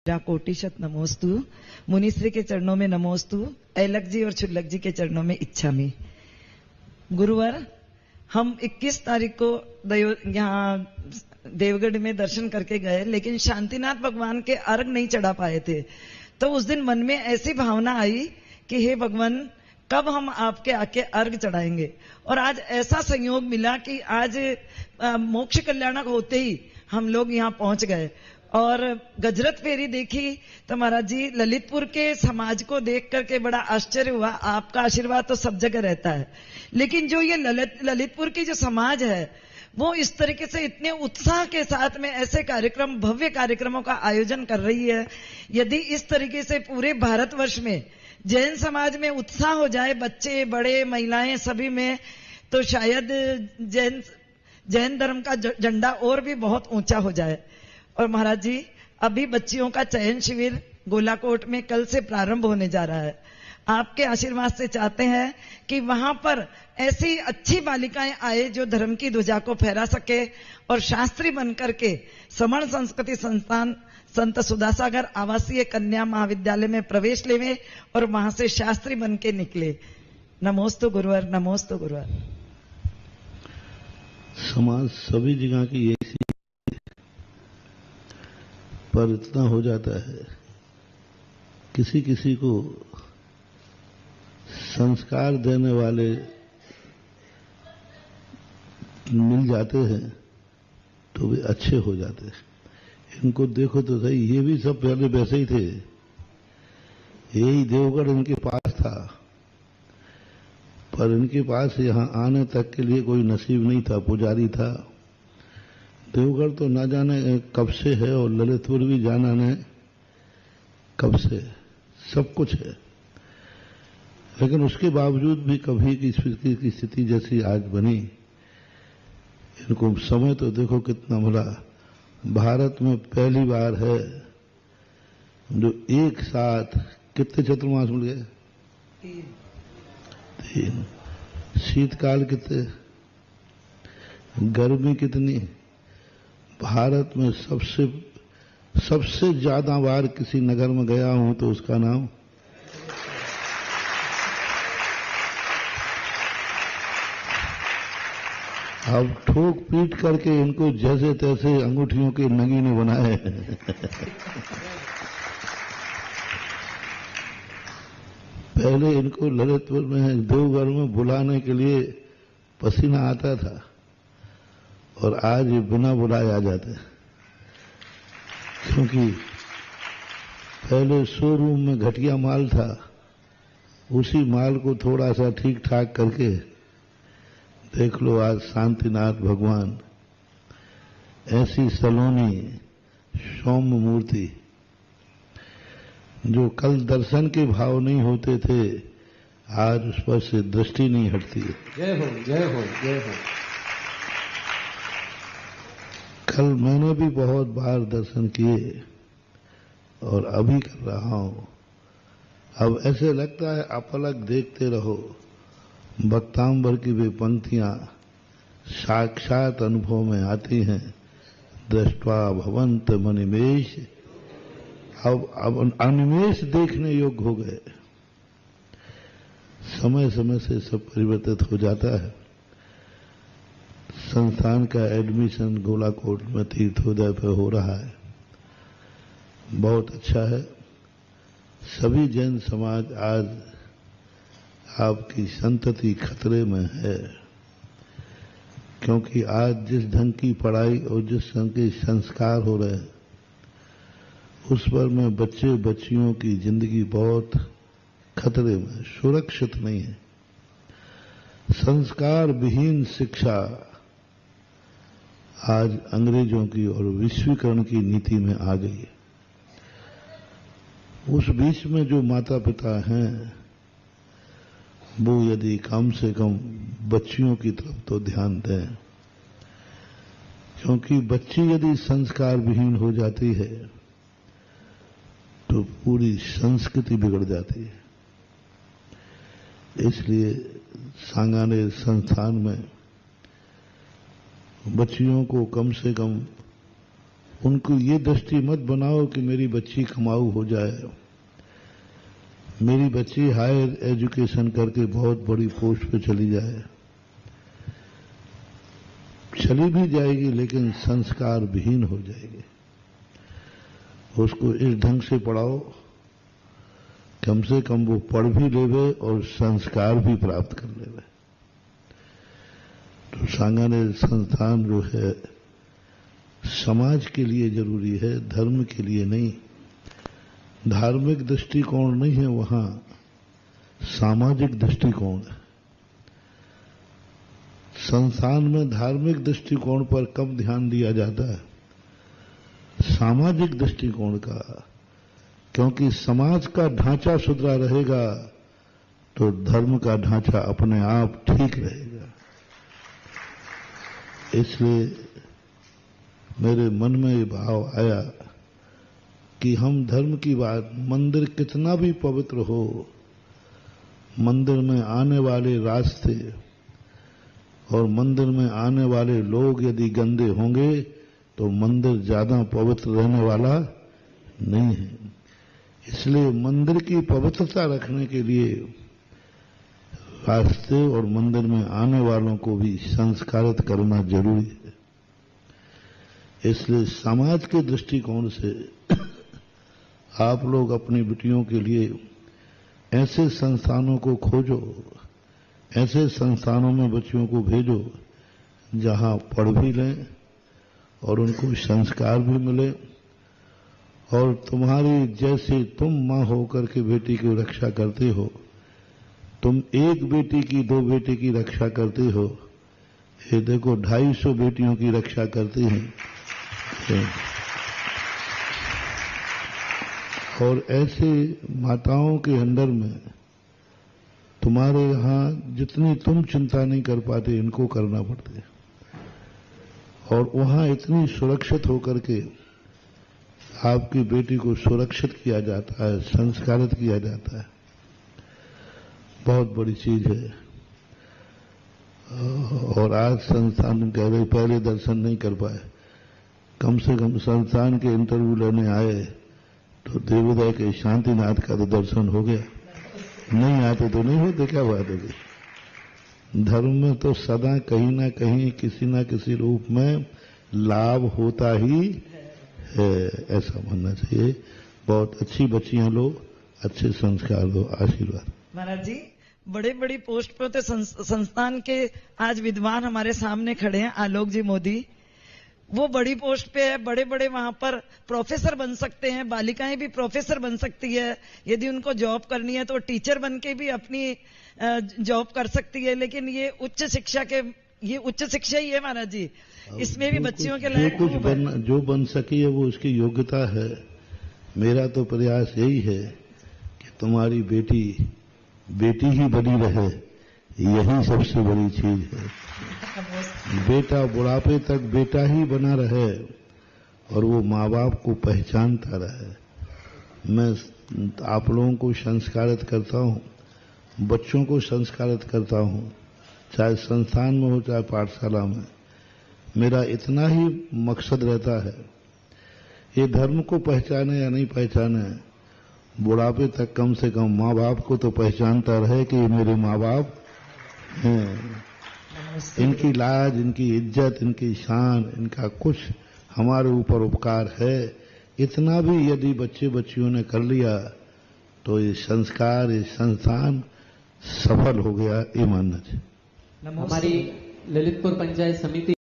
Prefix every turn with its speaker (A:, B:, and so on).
A: कोटिशत नमोस्तु, मुनिश्री के चरणों में नमोस्तु, ऐलक जी और छुल्लक जी के चरणों में इच्छामि। गुरुवार हम 21 तारीख को यहाँ देवगढ़ में दर्शन करके गए, लेकिन शांतिनाथ भगवान के अर्घ नहीं चढ़ा पाए थे। तो उस दिन मन में ऐसी भावना आई कि हे भगवान, कब हम आपके आके अर्घ चढ़ाएंगे। और आज ऐसा संयोग मिला कि आज मोक्ष कल्याणक होते ही हम लोग यहाँ पहुंच गए और गजरत फेरी देखी। तो महाराज जी, ललितपुर के समाज को देख करके बड़ा आश्चर्य हुआ। आपका आशीर्वाद तो सब जगह रहता है, लेकिन जो ये ललितपुर की जो समाज है वो इस तरीके से इतने उत्साह के साथ में ऐसे कार्यक्रम, भव्य कार्यक्रमों का आयोजन कर रही है। यदि इस तरीके से पूरे भारतवर्ष में जैन समाज में उत्साह हो जाए, बच्चे बड़े महिलाएं सभी में, तो शायद जैन धर्म का झंडा और भी बहुत ऊंचा हो जाए। और महाराज जी, अभी बच्चियों का चयन शिविर गोलाकोट में कल से प्रारंभ होने जा रहा है। आपके आशीर्वाद से चाहते हैं कि वहां पर ऐसी अच्छी बालिकाएं आए जो धर्म की ध्वजा को फहरा सके और शास्त्री बनकर के समण संस्कृति संस्थान संत सुधासागर आवासीय कन्या महाविद्यालय में प्रवेश लेवे और वहां से शास्त्री बन के निकले। नमोस्तु गुरुवर, नमोस्तु गुरुवर।
B: समाज सभी जगह की ऐसी, पर इतना हो जाता है, किसी किसी को संस्कार देने वाले मिल जाते हैं तो वे अच्छे हो जाते हैं। इनको देखो तो सही, ये भी सब पहले वैसे ही थे। यही देवगढ़ इनके पास था, पर इनके पास यहां आने तक के लिए कोई नसीब नहीं था, पुजारी था। देवगढ़ तो ना जाने कब से है और ललितपुर भी जाना ने कब से, सब कुछ है, लेकिन उसके बावजूद भी कभी की स्थिति जैसी आज बनी। इनको समय तो देखो कितना भला, भारत में पहली बार है जो एक साथ कितने चतुर्मास मिल गए? 3। शीतकाल कितने, गर्मी कितनी। भारत में सबसे ज्यादा बार किसी नगर में गया हूं तो उसका नाम अब ठोक पीट करके इनको जैसे तैसे अंगूठियों के नगीने बनाए। पहले इनको ललितपुर में देवघर में बुलाने के लिए पसीना आता था और आज ये बिना बुलाए आ जाते हैं, क्योंकि पहले शोरूम में घटिया माल था, उसी माल को थोड़ा सा ठीक ठाक करके देख लो आज शांतिनाथ भगवान, ऐसी सलोनी सौम्य मूर्ति जो कल दर्शन के भाव नहीं होते थे, आज उस पर से दृष्टि नहीं हटती।
C: जय हो, जय हो, जय हो।
B: कल मैंने भी बहुत बार दर्शन किए और अभी कर रहा हूं। अब ऐसे लगता है अपलक देखते रहो, भक्तांबर की वे पंक्तियां साक्षात अनुभव में आती हैं। दृष्टवा भवंत मनिमेष, अब अनिमेष देखने योग्य हो गए। समय समय से सब परिवर्तित हो जाता है। संस्थान का एडमिशन गोलाकोट में तीर्थोदय पर हो रहा है, बहुत अच्छा है। सभी जैन समाज आज आपकी संतति खतरे में है, क्योंकि आज जिस ढंग की पढ़ाई और जिस ढंग के संस्कार हो रहे हैं, उस पर में बच्चे बच्चियों की जिंदगी बहुत खतरे में, सुरक्षित नहीं है। संस्कार विहीन शिक्षा आज अंग्रेजों की और विश्वीकरण की नीति में आ गई है। उस बीच में जो माता पिता हैं, वो यदि कम से कम बच्चियों की तरफ तो ध्यान दें, क्योंकि बच्ची यदि संस्कार विहीन हो जाती है तो पूरी संस्कृति बिगड़ जाती है। इसलिए सांगानेर संस्थान में बच्चियों को कम से कम उनको ये दृष्टि मत बनाओ कि मेरी बच्ची कमाऊ हो जाए, मेरी बच्ची हायर एजुकेशन करके बहुत बड़ी पोस्ट पे चली जाए। चली भी जाएगी लेकिन संस्कार विहीन हो जाएगी। उसको इस ढंग से पढ़ाओ, कम से कम वो पढ़ भी लेवे और संस्कार भी प्राप्त कर लेवे। तो सांगानेर संस्थान जो है समाज के लिए जरूरी है, धर्म के लिए नहीं। धार्मिक दृष्टिकोण नहीं है वहां, सामाजिक दृष्टिकोण है। संस्थान में धार्मिक दृष्टिकोण पर कम ध्यान दिया जाता है, सामाजिक दृष्टिकोण का, क्योंकि समाज का ढांचा सुधरा रहेगा तो धर्म का ढांचा अपने आप ठीक रहेगा। इसलिए मेरे मन में ये भाव आया कि हम धर्म की बात, मंदिर कितना भी पवित्र हो, मंदिर में आने वाले रास्ते और मंदिर में आने वाले लोग यदि गंदे होंगे तो मंदिर ज्यादा पवित्र रहने वाला नहीं है। इसलिए मंदिर की पवित्रता रखने के लिए रास्ते और मंदिर में आने वालों को भी संस्कारित करना जरूरी है। इसलिए समाज के दृष्टिकोण से आप लोग अपनी बेटियों के लिए ऐसे संस्थानों को खोजो, ऐसे संस्थानों में बच्चियों को भेजो जहां पढ़ भी लें और उनको संस्कार भी मिले, और तुम्हारी जैसे तुम मां होकर के बेटी की रक्षा करते हो, तुम एक बेटी की, दो बेटी की रक्षा करते हो, ये देखो 250 बेटियों की रक्षा करते हैं। और ऐसे माताओं के अंडर में तुम्हारे यहां जितनी तुम चिंता नहीं कर पाते इनको करना पड़ते, और वहां इतनी सुरक्षित होकर के आपकी बेटी को सुरक्षित किया जाता है, संस्कारित किया जाता है। बहुत बड़ी चीज है। और आज संस्थान कह रहे पहले दर्शन नहीं कर पाए, कम से कम संस्थान के इंटरव्यू लेने आए तो देवोदय के शांतिनाथ का तो दर्शन हो गया। नहीं आते तो नहीं होते, क्या बात है। धर्म में तो सदा कहीं ना कहीं किसी ना किसी रूप में लाभ होता ही है, ऐसा मानना चाहिए। बहुत अच्छी बच्चियां लो, अच्छे संस्कार दो। आशीर्वाद।
A: महाराज जी, बड़े बड़ी पोस्ट पे होते संस्थान के आज विद्वान हमारे सामने खड़े हैं, आलोक जी मोदी, वो बड़ी पोस्ट पे है, बड़े बड़े वहां पर प्रोफेसर बन सकते हैं, बालिकाएं भी प्रोफेसर बन सकती है। यदि उनको जॉब करनी है तो टीचर बन के भी अपनी जॉब कर सकती है। लेकिन ये उच्च शिक्षा ही है महाराज जी, इसमें भी बच्चियों के लायक
B: जो बन सकी है वो उसकी योग्यता है। मेरा तो प्रयास यही है कि तुम्हारी बेटी ही बनी रहे, यही सबसे बड़ी चीज है। बेटा बुढ़ापे तक बेटा ही बना रहे और वो माँ बाप को पहचानता रहे। मैं आप लोगों को संस्कारित करता हूँ, बच्चों को संस्कारित करता हूँ, चाहे संस्थान में हो चाहे पाठशाला में। मेरा इतना ही मकसद रहता है, ये धर्म को पहचाने या नहीं पहचाने, बुढ़ापे तक कम से कम माँ बाप को तो पहचानता रहे कि ये मेरे माँ बाप हैं। इनकी लाज, इनकी इज्जत, इनकी शान, इनका कुछ हमारे ऊपर उपकार है। इतना भी यदि बच्चे बच्चियों ने कर लिया तो ये संस्कार, ये संस्थान सफल हो गया, ये मानना चाहिए।
C: हमारी ललितपुर पंचायत समिति